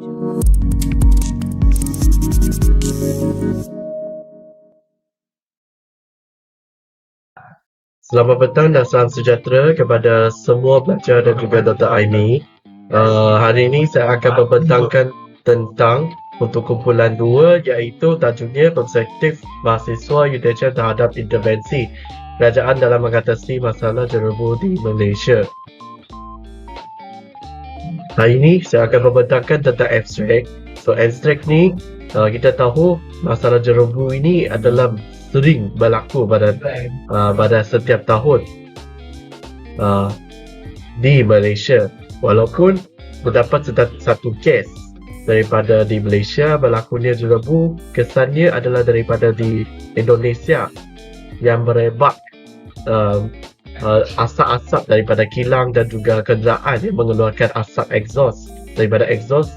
Selamat petang dan salam sejahtera kepada semua pelajar dan juga Dr. Aini. Hari ini saya akan membentangkan tentang untuk kumpulan 2 iaitu tajuknya Perspektif Mahasiswa UiTM terhadap intervensi kerajaan dalam mengatasi masalah jerebu di Malaysia. Hari ini saya akan membentangkan tentang abstrak. So abstrak ni kita tahu masalah jerebu ini adalah sering berlaku pada setiap tahun di Malaysia. Walaupun terdapat satu kes daripada di Malaysia berlakunya jerebu, kesannya adalah daripada di Indonesia yang merebak asap-asap daripada kilang dan juga kenderaan yang mengeluarkan asap exhaust daripada exhaust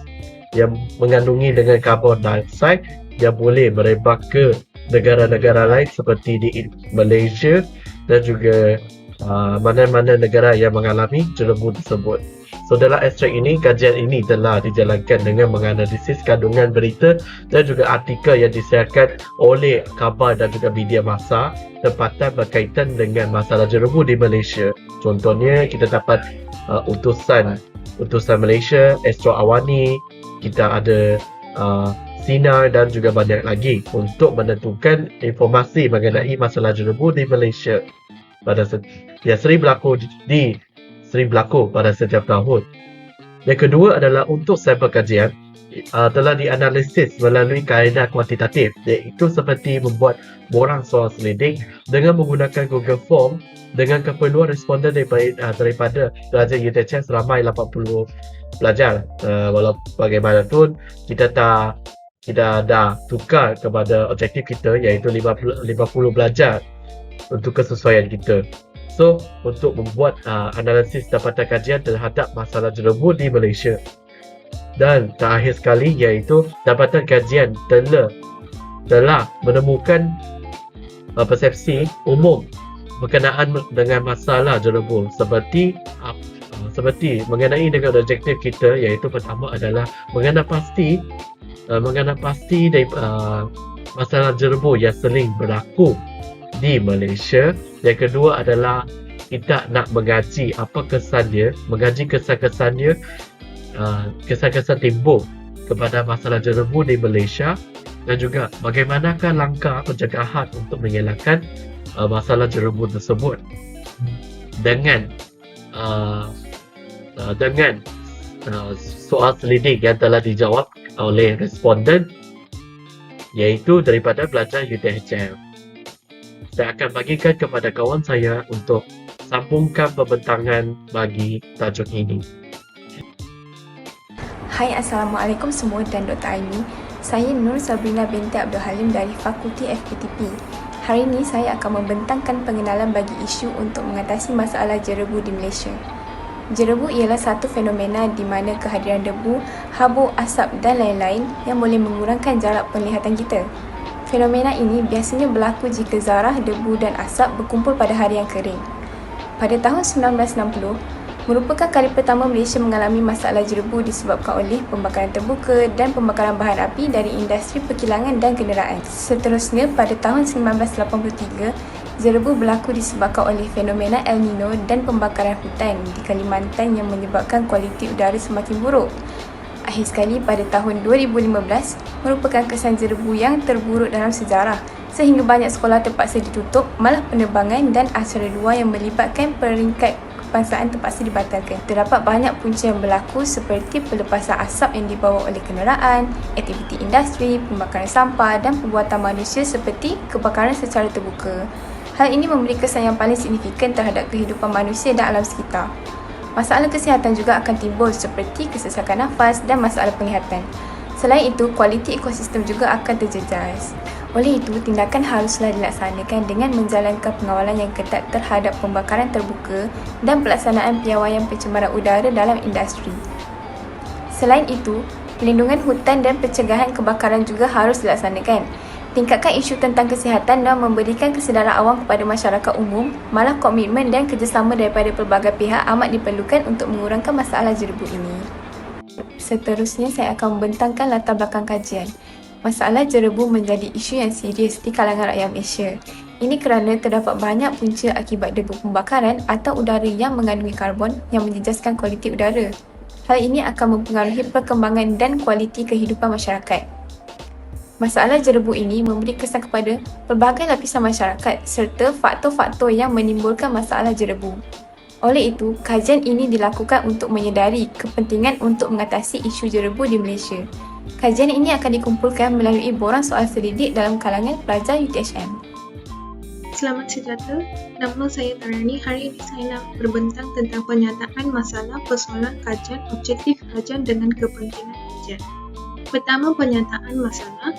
yang mengandungi dengan karbon dioksida yang boleh merebak ke negara-negara lain seperti di Malaysia dan juga mana-mana negara yang mengalami jerebu tersebut. So dalam abstrak ini, kajian ini telah dijalankan dengan menganalisis kandungan berita dan juga artikel yang disiarkan oleh khabar dan juga media massa tempatan berkaitan dengan masalah jerebu di Malaysia. Contohnya kita dapat utusan Malaysia, Astro Awani, kita ada Sinar dan juga banyak lagi untuk menentukan informasi mengenai masalah jerebu di Malaysia yang sering berlaku pada setiap tahun. Yang kedua adalah untuk sampel kajian telah dianalisis melalui kaedah kuantitatif, iaitu seperti membuat borang soal selidik dengan menggunakan Google Form dengan keperluan responden daripada pelajar UiTM seramai 80 pelajar. Walau bagaimanapun kita dah tukar kepada objektif kita iaitu 50 pelajar untuk kesesuaian kita. So, untuk membuat analisis dapatan kajian terhadap masalah jerebu di Malaysia. Dan terakhir sekali iaitu dapatan kajian telah menemukan persepsi umum berkenaan dengan masalah jerebu seperti mengenai dengan objektif kita, iaitu pertama adalah mengenal pasti dari masalah jerebu yang sering berlaku di Malaysia. Yang kedua adalah kita nak mengkaji kesan-kesan timbul kepada masalah jerebu di Malaysia dan juga bagaimanakah langkah pencegahan untuk mengelakkan masalah jerebu tersebut dengan soal selidik yang telah dijawab oleh responden iaitu daripada pelajar UiTM. Saya akan bagikan kepada kawan saya untuk sambungkan pembentangan bagi tajuk ini. Hai, Assalamualaikum semua dan Dr. Aini. Saya Nur Sabrina binti Abdul Halim dari Fakulti FPTP. Hari ini saya akan membentangkan pengenalan bagi isu untuk mengatasi masalah jerebu di Malaysia. Jerebu ialah satu fenomena di mana kehadiran debu, habuk, asap dan lain-lain yang boleh mengurangkan jarak penglihatan kita. Fenomena ini biasanya berlaku jika zarah, debu dan asap berkumpul pada hari yang kering. Pada tahun 1960, merupakan kali pertama Malaysia mengalami masalah jerebu disebabkan oleh pembakaran terbuka dan pembakaran bahan api dari industri perkilangan dan kenderaan. Seterusnya, pada tahun 1983, jerebu berlaku disebabkan oleh fenomena El Nino dan pembakaran hutan di Kalimantan yang menyebabkan kualiti udara semakin buruk. Akhir sekali, pada tahun 2015 merupakan kesan jerebu yang terburuk dalam sejarah sehingga banyak sekolah terpaksa ditutup, malah penerbangan dan acara luar yang melibatkan peringkat kebangsaan terpaksa dibatalkan. Terdapat banyak punca yang berlaku seperti pelepasan asap yang dibawa oleh kenderaan, aktiviti industri, pembakaran sampah dan perbuatan manusia seperti kebakaran secara terbuka. Hal ini memberi kesan yang paling signifikan terhadap kehidupan manusia dan alam sekitar. Masalah kesihatan juga akan timbul seperti kesesakan nafas dan masalah penglihatan. Selain itu, kualiti ekosistem juga akan terjejas. Oleh itu, tindakan haruslah dilaksanakan dengan menjalankan pengawalan yang ketat terhadap pembakaran terbuka dan pelaksanaan piawaian pencemaran udara dalam industri. Selain itu, pelindungan hutan dan pencegahan kebakaran juga harus dilaksanakan. Tingkatkan isu tentang kesihatan dan memberikan kesedaran awam kepada masyarakat umum, malah komitmen dan kerjasama daripada pelbagai pihak amat diperlukan untuk mengurangkan masalah jerebu ini. Seterusnya, saya akan membentangkan latar belakang kajian. Masalah jerebu menjadi isu yang serius di kalangan rakyat Malaysia. Ini kerana terdapat banyak punca akibat debu pembakaran atau udara yang mengandungi karbon yang menjejaskan kualiti udara. Hal ini akan mempengaruhi perkembangan dan kualiti kehidupan masyarakat. Masalah jerebu ini memberi kesan kepada pelbagai lapisan masyarakat serta faktor-faktor yang menimbulkan masalah jerebu. Oleh itu, kajian ini dilakukan untuk menyedari kepentingan untuk mengatasi isu jerebu di Malaysia. Kajian ini akan dikumpulkan melalui borang soal selidik dalam kalangan pelajar UTHM. Selamat sejahtera, nama saya Tarani. Hari ini saya nak berbentang tentang penyataan masalah persoalan kajian, objektif kajian dengan kepentingan kajian. Pertama, penyataan masalah.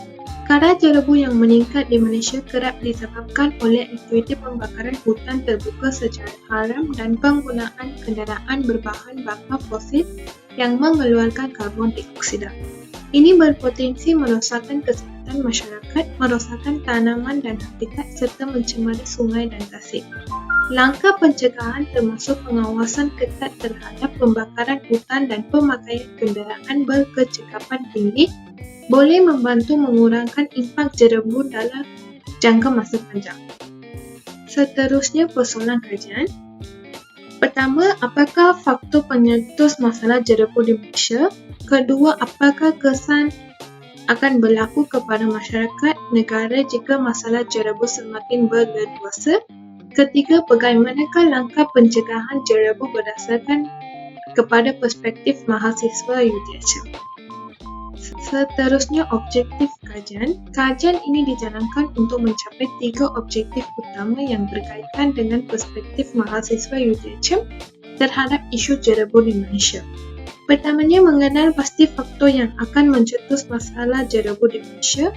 Kadar jerebu yang meningkat di Malaysia kerap disebabkan oleh aktiviti pembakaran hutan terbuka secara haram dan penggunaan kenderaan berbahan bakar fosil yang mengeluarkan karbon dioksida. Ini berpotensi merosakkan kesihatan masyarakat, merosakkan tanaman dan habitat serta mencemari sungai dan tasik. Langkah pencegahan termasuk pengawasan ketat terhadap pembakaran hutan dan pemakaian kenderaan berkecekapan tinggi boleh membantu mengurangkan impak jerebu dalam jangka masa panjang. Seterusnya, persoalan kajian. Pertama, apakah faktor penyetus masalah jerebu di Malaysia? Kedua, apakah kesan akan berlaku kepada masyarakat negara jika masalah jerebu semakin berleluasa? Ketiga, bagaimanakah langkah pencegahan jerebu berdasarkan kepada perspektif mahasiswa UTHM? Seterusnya, objektif kajian. Kajian ini dijalankan untuk mencapai 3 objektif utama yang berkaitan dengan perspektif mahasiswa UTHM terhadap isu jerebu di Malaysia. Pertamanya, mengenal pasti faktor yang akan mencetus masalah jerebu di Malaysia.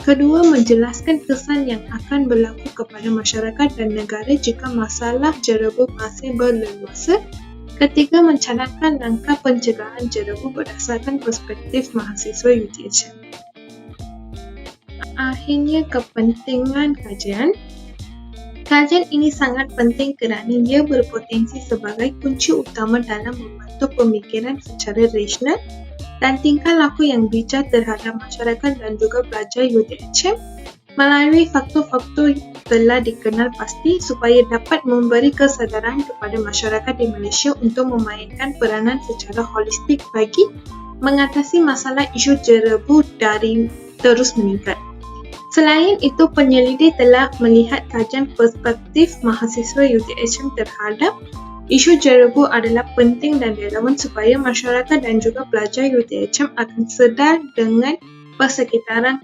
Kedua, menjelaskan kesan yang akan berlaku kepada masyarakat dan negara jika masalah jerebu masih berleluasa. Ketiga, mencadangkan langkah pencegahan jerebu berdasarkan perspektif mahasiswa UTHM. Akhirnya, kepentingan kajian. Kajian ini sangat penting kerana ia berpotensi sebagai kunci utama dalam membantu pemikiran secara rasional dan tingkah laku yang bijak terhadap masyarakat dan juga pelajar UTHM melalui faktor-faktor telah dikenal pasti supaya dapat memberi kesedaran kepada masyarakat di Malaysia untuk memainkan peranan secara holistik bagi mengatasi masalah isu jerebu dari terus meningkat. Selain itu, penyelidik telah melihat kajian perspektif mahasiswa UTHM terhadap isu jerebu adalah penting dan relevan supaya masyarakat dan juga pelajar UTHM akan sedar dengan persekitaran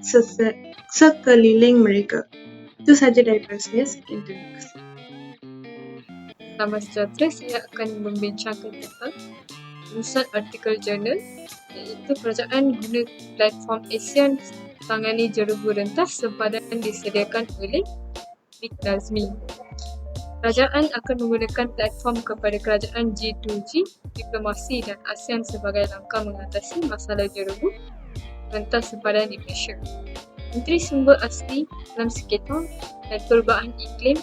sekeliling mereka. Itu sahaja daripada saya. Sekian, terima kasih. Selamat sejahtera, saya akan membincangkan tentang tulisan artikel jurnal iaitu kerajaan guna platform ASEAN tangani jerebu rentas sempadan disediakan oleh Nik Nazmi. Kerajaan akan menggunakan platform kepada kerajaan G2G, diplomasi dan ASEAN sebagai langkah mengatasi masalah jerebu rentas sempadan di Malaysia. Menteri Sumber Asli dalam Sekitar dan Perubahan Iklim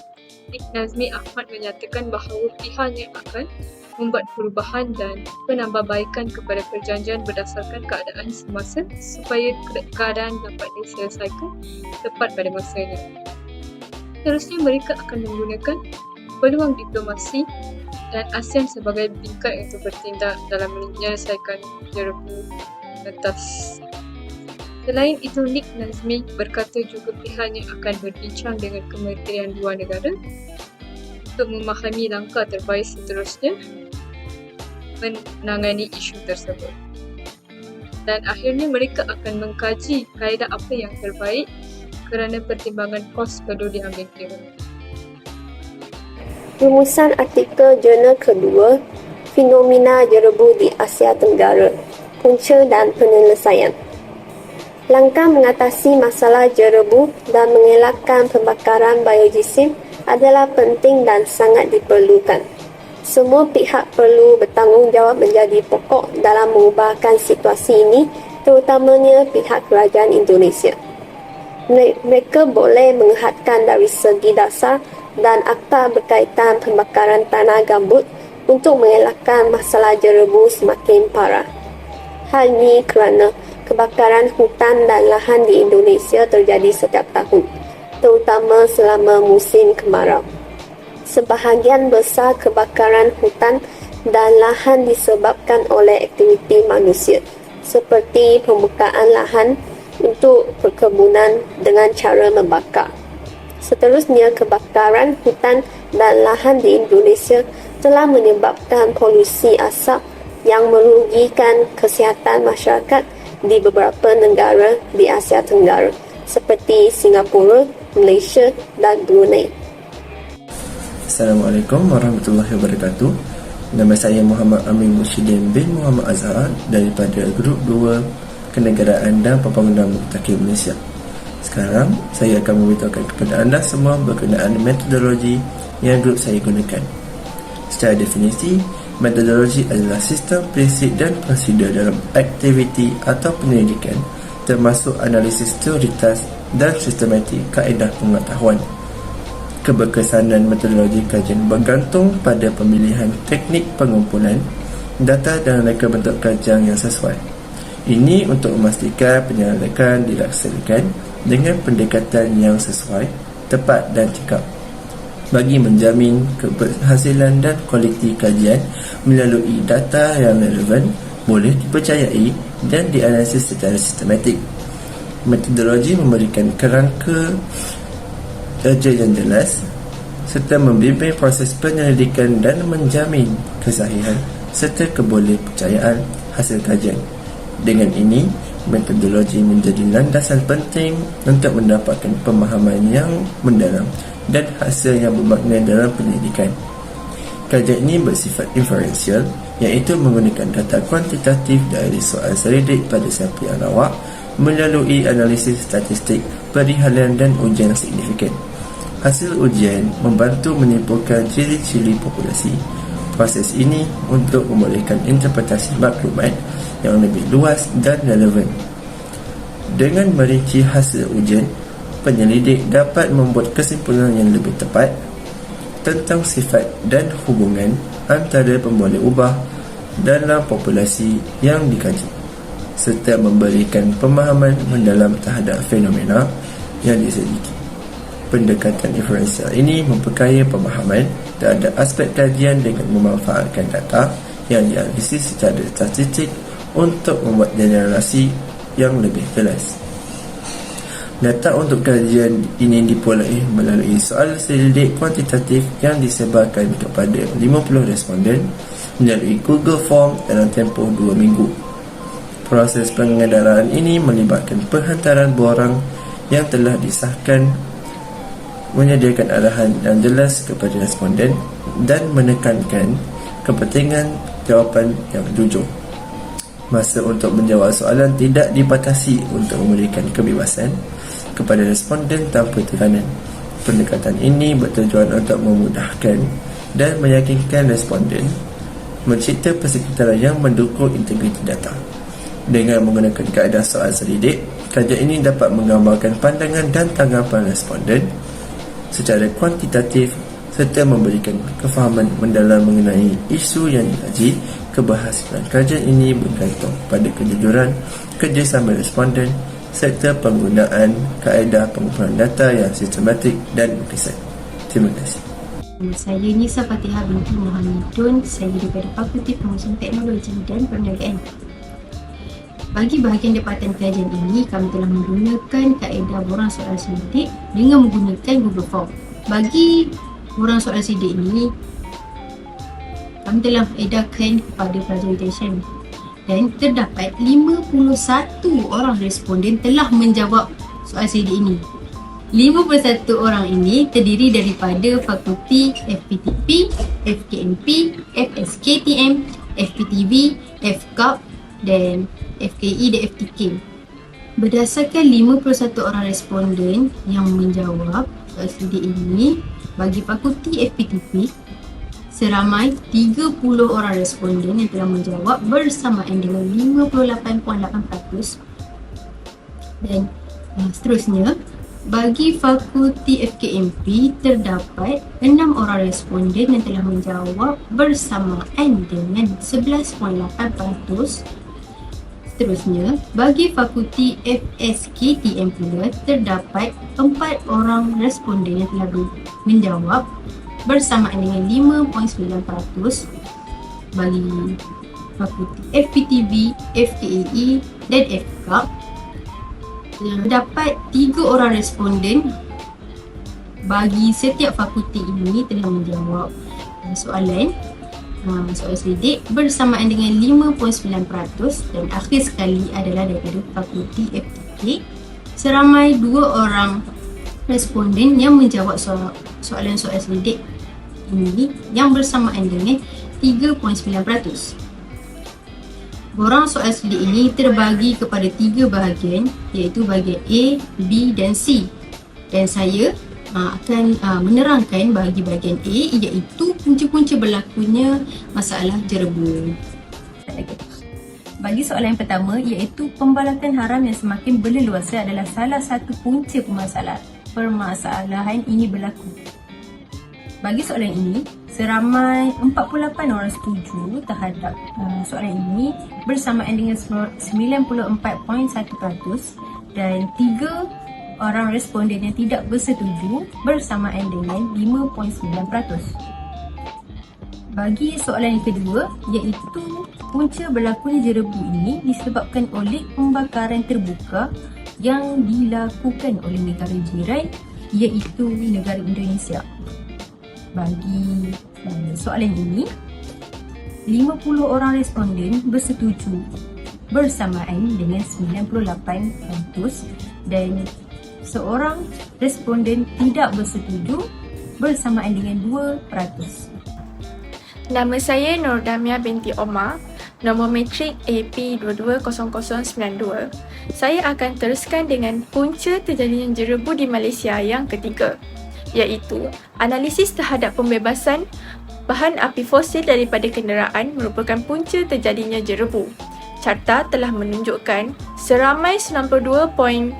Nik Nazmi Ahmad menyatakan bahawa pihaknya akan membuat perubahan dan penambahbaikan kepada perjanjian berdasarkan keadaan semasa supaya keadaan dapat diselesaikan tepat pada masanya. Seterusnya, mereka akan menggunakan peluang diplomasi dan ASEAN sebagai bingkai untuk bertindak dalam menyelesaikan jerebu rentas. Selain itu, Nik Nazmi berkata juga pihaknya akan berbincang dengan Kementerian Luar Negara untuk memahami langkah terbaik seterusnya menangani isu tersebut. Dan akhirnya mereka akan mengkaji kaedah apa yang terbaik kerana pertimbangan kos perlu diambil kira. Rumusan artikel jurnal kedua, Fenomena Jerebu di Asia Tenggara, Punca dan Penyelesaian. Langkah mengatasi masalah jerebu dan mengelakkan pembakaran biojisim adalah penting dan sangat diperlukan. Semua pihak perlu bertanggungjawab menjadi pokok dalam mengubahkan situasi ini, terutamanya pihak kerajaan Indonesia. Mereka boleh menghadkan dari segi dasar dan akta berkaitan pembakaran tanah gambut untuk mengelakkan masalah jerebu semakin parah. Hal ini kerana kebakaran hutan dan lahan di Indonesia terjadi setiap tahun, terutama selama musim kemarau. Sebahagian besar kebakaran hutan dan lahan disebabkan oleh aktiviti manusia, seperti pembukaan lahan untuk perkebunan dengan cara membakar. Seterusnya, kebakaran hutan dan lahan di Indonesia telah menyebabkan polusi asap yang merugikan kesihatan masyarakat di beberapa negara di Asia Tenggara seperti Singapura, Malaysia dan Brunei. Assalamualaikum warahmatullahi wabarakatuh. Nama saya Muhammad Amin Mushidin bin Muhammad Azhar daripada Grup 2 Kenegaraan dan Pembangunan Mutakhir Malaysia. Sekarang saya akan memberitahukan kepada anda semua berkenaan metodologi yang grup saya gunakan. Secara definisi, metodologi adalah sistem, prinsip dan prosedur dalam aktiviti atau penyelidikan, termasuk analisis teoritas dan sistematik kaedah pengetahuan. Keberkesanan metodologi kajian bergantung pada pemilihan teknik pengumpulan data dan reka bentuk kajian yang sesuai. Ini untuk memastikan penyelidikan dilaksanakan dengan pendekatan yang sesuai, tepat dan cekap, bagi menjamin keberhasilan dan kualiti kajian melalui data yang relevan, boleh dipercayai dan dianalisis secara sistematik. Metodologi memberikan kerangka kerja yang jelas serta membimbing proses penyelidikan dan menjamin kesahihan serta kebolehpercayaan hasil kajian. Dengan ini, metodologi menjadi landasan penting untuk mendapatkan pemahaman yang mendalam dan hasil yang bermakna dalam penyelidikan. Kajian ini bersifat inferensial, iaitu menggunakan data kuantitatif dari soal selidik pada sampel yang lawak melalui analisis statistik, perihalan dan ujian signifikan. Hasil ujian membantu menyimpulkan ciri-ciri populasi. Proses ini untuk membolehkan interpretasi maklumat yang lebih luas dan relevan. Dengan merinci hasil ujian, penyelidik dapat membuat kesimpulan yang lebih tepat tentang sifat dan hubungan antara pemboleh ubah dalam populasi yang dikaji, serta memberikan pemahaman mendalam terhadap fenomena yang diselidiki. Pendekatan inferensial ini memperkaya pemahaman terhadap aspek kajian dengan memanfaatkan data yang dianalisis secara statistik untuk membuat generasi yang lebih jelas. Data untuk kajian ini diperoleh melalui soal selidik kuantitatif yang disebarkan kepada 50 responden melalui Google Form dalam tempoh 2 minggu. Proses pengedaraan ini melibatkan penghantaran borang yang telah disahkan, menyediakan arahan yang jelas kepada responden dan menekankan kepentingan jawapan yang jujur. Masa untuk menjawab soalan tidak dibatasi untuk memberikan kebebasan kepada responden tanpa tekanan. Pendekatan ini bertujuan untuk memudahkan dan meyakinkan responden mencipta persekitaran yang mendukung integriti data. Dengan menggunakan kaedah soal selidik, kajian ini dapat menggambarkan pandangan dan tanggapan responden secara kuantitatif serta memberikan kefahaman mendalam mengenai isu yang dikaji. Keberhasilan kajian ini bergantung pada kejujuran, kerjasama responden serta penggunaan kaedah pengumpulan data yang sistematik dan berkesan. Terima kasih. Saya Nisa Fatihah binti Muhammadun. Saya daripada Fakulti Pengurusan Teknologi dan Perniagaan. Bagi bahagian dapatan kajian ini, kami telah menggunakan kaedah borang soal selidik dengan menggunakan Google Form. Bagi borang soal selidik ini, kami telah edarkan kepada presentation dan terdapat 51 orang responden telah menjawab soal selidik ini. 51 orang ini terdiri daripada fakulti FPTP, FKNP, FSKTM, FPTV, FKAP dan FKE dan FTK. Berdasarkan 51 orang responden yang menjawab soal selidik ini, bagi fakulti FPTP, seramai 30 orang responden yang telah menjawab bersamaan dengan 58.8%. Dan seterusnya, bagi fakulti FKMP terdapat 6 orang responden yang telah menjawab bersamaan dengan 11.8%. Seterusnya, bagi Fakulti FSKTM pula, terdapat 4 orang responden yang telah menjawab bersamaan dengan 5.9%. Bagi Fakulti FPTV, FKAE dan FKAP, terdapat 3 orang responden bagi setiap fakulti ini telah menjawab soalan selidik bersamaan dengan 5.9%, dan akhir sekali adalah daripada Fakulti FTK, seramai 2 orang responden yang menjawab soalan selidik ini yang bersamaan dengan 3.9%. Borang soal selidik ini terbagi kepada 3 bahagian, iaitu bahagian A, B dan C, dan saya akan menerangkan bagi bahagian A, iaitu punca-punca berlakunya masalah jerebu. Bagi soalan yang pertama, iaitu pembalakan haram yang semakin berleluasa adalah salah satu punca permasalahan ini berlaku. Bagi soalan ini, seramai 48 orang setuju terhadap soalan ini bersamaan dengan 94.1%, dan 3 orang responden yang tidak bersetuju bersamaan dengan 5.9%. Bagi soalan yang kedua, iaitu punca berlakunya jerebu ini disebabkan oleh pembakaran terbuka yang dilakukan oleh negara jiran, iaitu negara Indonesia. Bagi soalan ini, 50 orang responden bersetuju bersamaan dengan 98%, dan seorang responden tidak bersetuju bersamaan dengan 2%. Nama saya Nur Damia binti Omar, nombor matrik AP220092. Saya akan teruskan dengan punca terjadinya jerebu di Malaysia yang ketiga, iaitu analisis terhadap pembebasan bahan api fosil daripada kenderaan merupakan punca terjadinya jerebu. Carta telah menunjukkan seramai 92.2%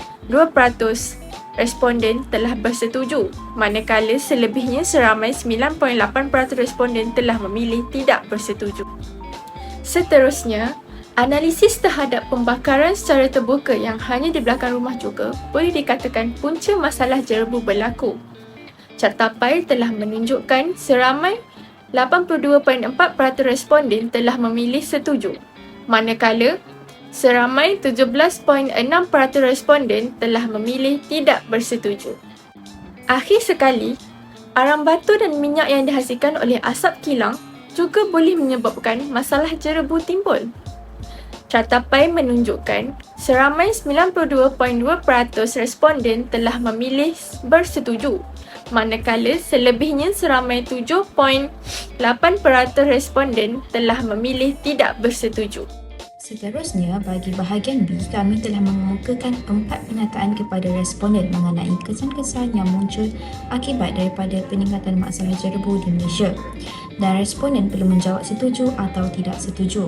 responden telah bersetuju, manakala selebihnya seramai 9.8% responden telah memilih tidak bersetuju. Seterusnya, analisis terhadap pembakaran secara terbuka yang hanya di belakang rumah juga boleh dikatakan punca masalah jerebu berlaku. Carta PAIL telah menunjukkan seramai 82.4% responden telah memilih setuju, manakala seramai 17.6% responden telah memilih tidak bersetuju. Akhir sekali, arang batu dan minyak yang dihasilkan oleh asap kilang juga boleh menyebabkan masalah jerebu timbul. Carta PAIL menunjukkan seramai 92.2% responden telah memilih bersetuju, manakala selebihnya seramai 7.8% responden telah memilih tidak bersetuju. Seterusnya, bagi bahagian B, kami telah mengemukakan 4 pernyataan kepada responden mengenai kesan-kesan yang muncul akibat daripada peningkatan masalah jerebu di Malaysia, dan responden perlu menjawab setuju atau tidak setuju.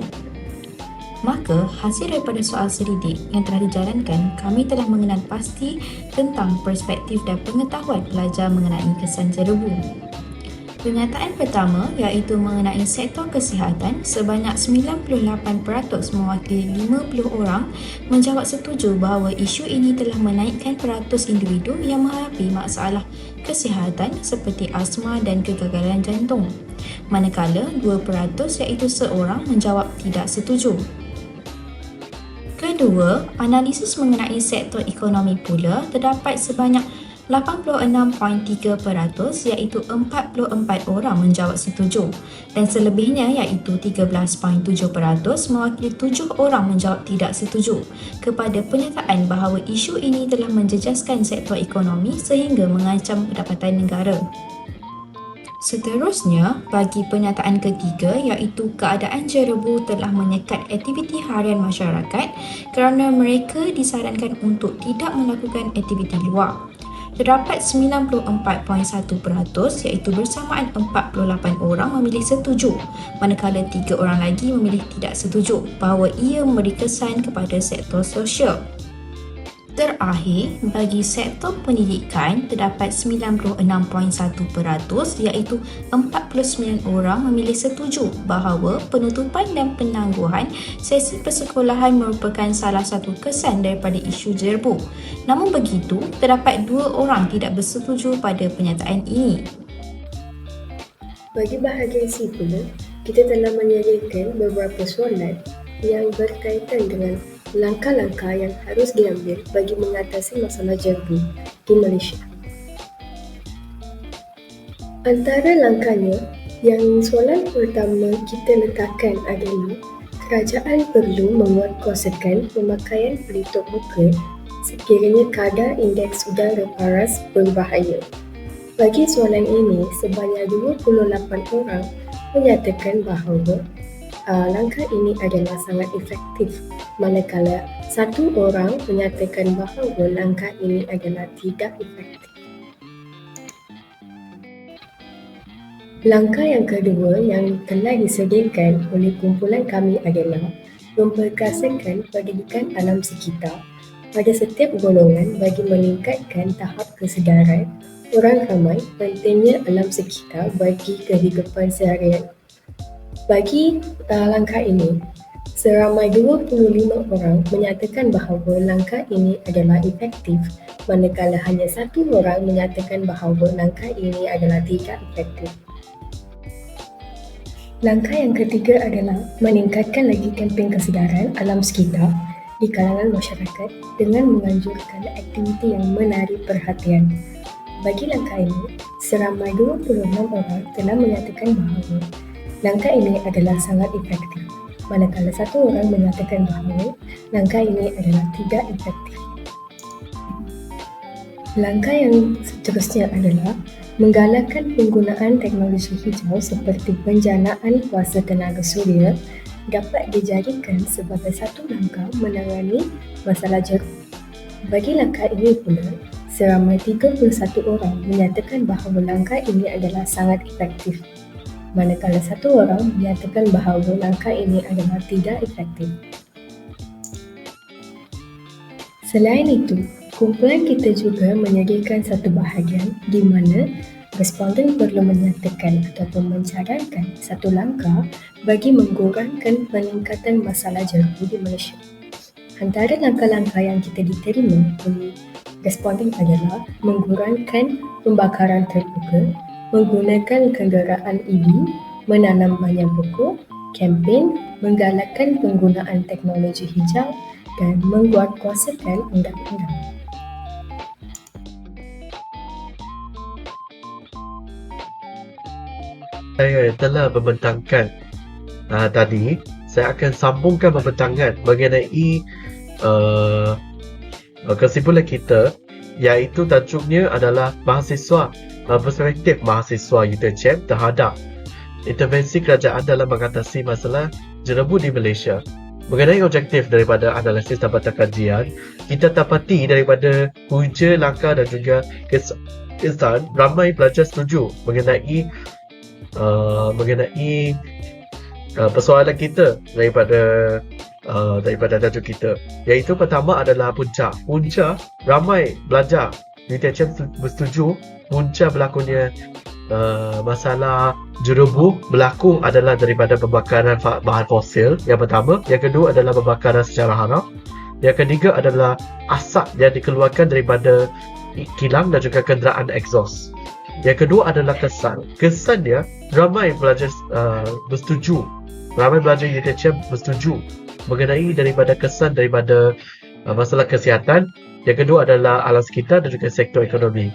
Maka, hasil daripada soal selidik yang telah dijalankan, kami telah mengenal pasti tentang perspektif dan pengetahuan pelajar mengenai kesan jerebu. Pernyataan pertama iaitu mengenai sektor kesihatan, sebanyak 98% mewakili 50 orang menjawab setuju bahawa isu ini telah menaikkan peratus individu yang menghadapi masalah kesihatan seperti asma dan kegagalan jantung, manakala 2% iaitu seorang menjawab tidak setuju. Kedua, analisis mengenai sektor ekonomi pula terdapat sebanyak 86.3% iaitu 44 orang menjawab setuju, dan selebihnya iaitu 13.7% mewakili 7 orang menjawab tidak setuju kepada pernyataan bahawa isu ini telah menjejaskan sektor ekonomi sehingga mengancam pendapatan negara. Seterusnya, bagi pernyataan ketiga iaitu keadaan jerebu telah menyekat aktiviti harian masyarakat kerana mereka disarankan untuk tidak melakukan aktiviti luar. Terdapat 94.1% iaitu bersamaan 48 orang memilih setuju, manakala 3 orang lagi memilih tidak setuju bahawa ia memberi kesan kepada sektor sosial. Terakhir, bagi sektor pendidikan, terdapat 96.1% iaitu 49 orang memilih setuju bahawa penutupan dan penangguhan sesi persekolahan merupakan salah satu kesan daripada isu jerbu. Namun begitu, terdapat 2 orang tidak bersetuju pada pernyataan ini. Bagi bahagian C pula, kita telah menyediakan beberapa soalan yang berkaitan dengan langkah-langkah yang harus diambil bagi mengatasi masalah jerbu di Malaysia. Antara langkahnya, yang soalan pertama kita letakkan adalah kerajaan perlu menguatkuasakan pemakaian pelitup muka sekiranya kadar indeks udara paras berbahaya. Bagi soalan ini, sebanyak 28 orang menyatakan bahawa langkah ini adalah sangat efektif, manakala 1 orang menyatakan bahawa langkah ini adalah tidak efektif. Langkah yang kedua yang telah disediakan oleh kumpulan kami adalah memperkasakan pendidikan alam sekitar pada setiap golongan bagi meningkatkan tahap kesedaran orang ramai pentingnya alam sekitar bagi kehidupan seharian. Bagi langkah ini, seramai 25 orang menyatakan bahawa langkah ini adalah efektif, manakala hanya 1 orang menyatakan bahawa langkah ini adalah tidak efektif. Langkah yang ketiga adalah meningkatkan lagi kempen kesedaran alam sekitar di kalangan masyarakat dengan menganjurkan aktiviti yang menarik perhatian. Bagi langkah ini, seramai 26 orang telah menyatakan bahawa langkah ini adalah sangat efektif, manakala 1 orang menyatakan bahawa langkah ini adalah tidak efektif. Langkah yang seterusnya adalah menggalakkan penggunaan teknologi hijau seperti penjanaan kuasa tenaga suria dapat dijadikan sebagai satu langkah menangani masalah jerbu. Bagi langkah ini pula, seramai 31 orang menyatakan bahawa langkah ini adalah sangat efektif, manakala 1 orang menyatakan bahawa langkah ini adalah tidak efektif. Selain itu, kumpulan kita juga menyediakan satu bahagian di mana responden perlu menyatakan ataupun mencadankan satu langkah bagi mengurangkan peningkatan masalah jerbu di Malaysia. Antara langkah-langkah yang kita diterima oleh responden adalah mengurangkan pembakaran terbuka, menggunakan kenderaan EV, menanam banyak pokok, kempen, menggalakkan penggunaan teknologi hijau dan menguatkuasakan undang-undang. Saya telah membentangkan tadi, saya akan sambungkan pembentangan mengenai kesimpulan kita, iaitu tajuknya adalah mahasiswa perspektif mahasiswa UiTM terhadap intervensi kerajaan dalam mengatasi masalah jerebu di Malaysia. Mengenai objektif daripada analisis dapatan kajian, kita dapati daripada punca langkah dan juga kesan ramai pelajar setuju mengenai persoalan kita daripada tajuk kita, iaitu pertama adalah punca ramai pelajar UiTM bersetuju punca berlakunya masalah jerebu berlaku adalah daripada pembakaran bahan fosil yang pertama, yang kedua adalah pembakaran secara haram, yang ketiga adalah asap yang dikeluarkan daripada kilang dan juga kenderaan exhaust. Yang kedua adalah kesannya ramai pelajar bersetuju, ramai pelajar UiTM bersetuju mengenai daripada kesan daripada masalah kesihatan. Yang kedua adalah alam sekitar dan juga sektor ekonomi.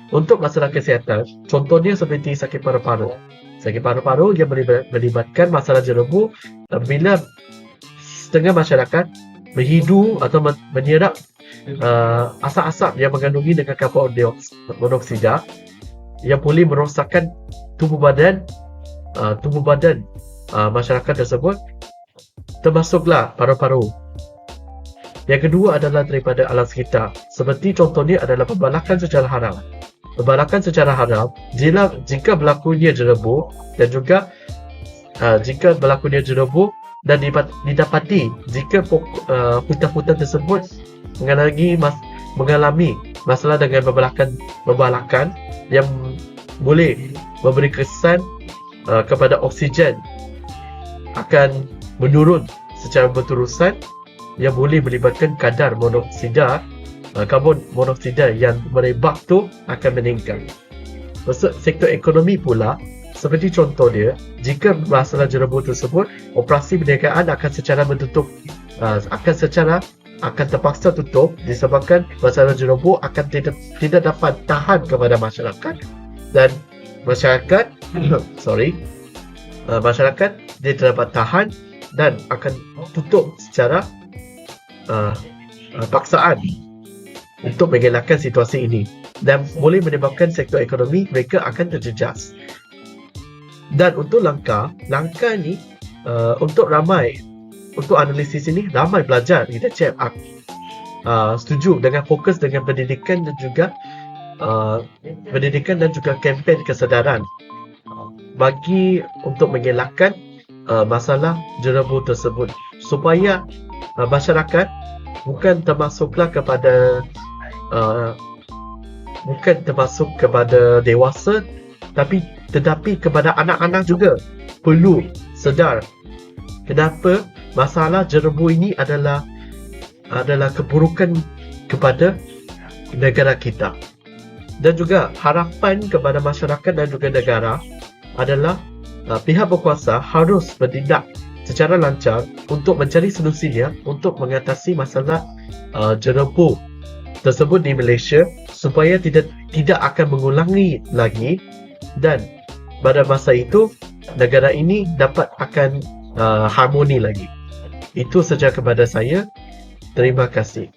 Untuk masalah kesihatan, contohnya seperti sakit paru-paru. Sakit paru-paru yang melibatkan masalah jerebu bila setengah masyarakat berhidu atau menyerap asap-asap yang mengandungi dengan karbon monoksida yang boleh merosakkan tubuh badan masyarakat tersebut, termasuklah paru-paru. Yang kedua adalah daripada alam sekitar, seperti contohnya adalah pembalakan secara haram. Pembalakan secara haram jika berlakunya jerebu dan juga jika berlakunya jerebu dan didapati jika hutan-hutan tersebut mengalami masalah dengan pembalakan yang boleh memberi kesan kepada oksigen akan menurun secara berterusan, yang boleh melibatkan kadar karbon monoksida yang merebak tu akan meningkat. Maksud sektor ekonomi pula, seperti contoh dia, jika masalah jerebu tersebut, operasi perniagaan akan terpaksa tutup disebabkan masalah jerebu akan tidak dapat tahan kepada masyarakat, dan masyarakat masyarakat dia tidak dapat tahan dan akan tutup secara paksaan untuk mengelakkan situasi ini, dan boleh menyebabkan sektor ekonomi mereka akan terjejas. Dan untuk langkah ni untuk analisis ini ramai pelajar kita cek setuju dengan fokus dengan pendidikan dan juga kempen kesedaran bagi untuk mengelakkan masalah jerebu tersebut, supaya masyarakat bukan termasuk kepada dewasa, tetapi kepada anak-anak juga perlu sedar kenapa masalah jerebu ini adalah keburukan kepada negara kita. Dan juga harapan kepada masyarakat dan juga negara adalah pihak berkuasa harus bertindak secara lancar untuk mencari solusinya untuk mengatasi masalah jerebu tersebut di Malaysia, supaya tidak akan mengulangi lagi, dan pada masa itu negara ini akan harmoni lagi. Itu saja kepada saya. Terima kasih.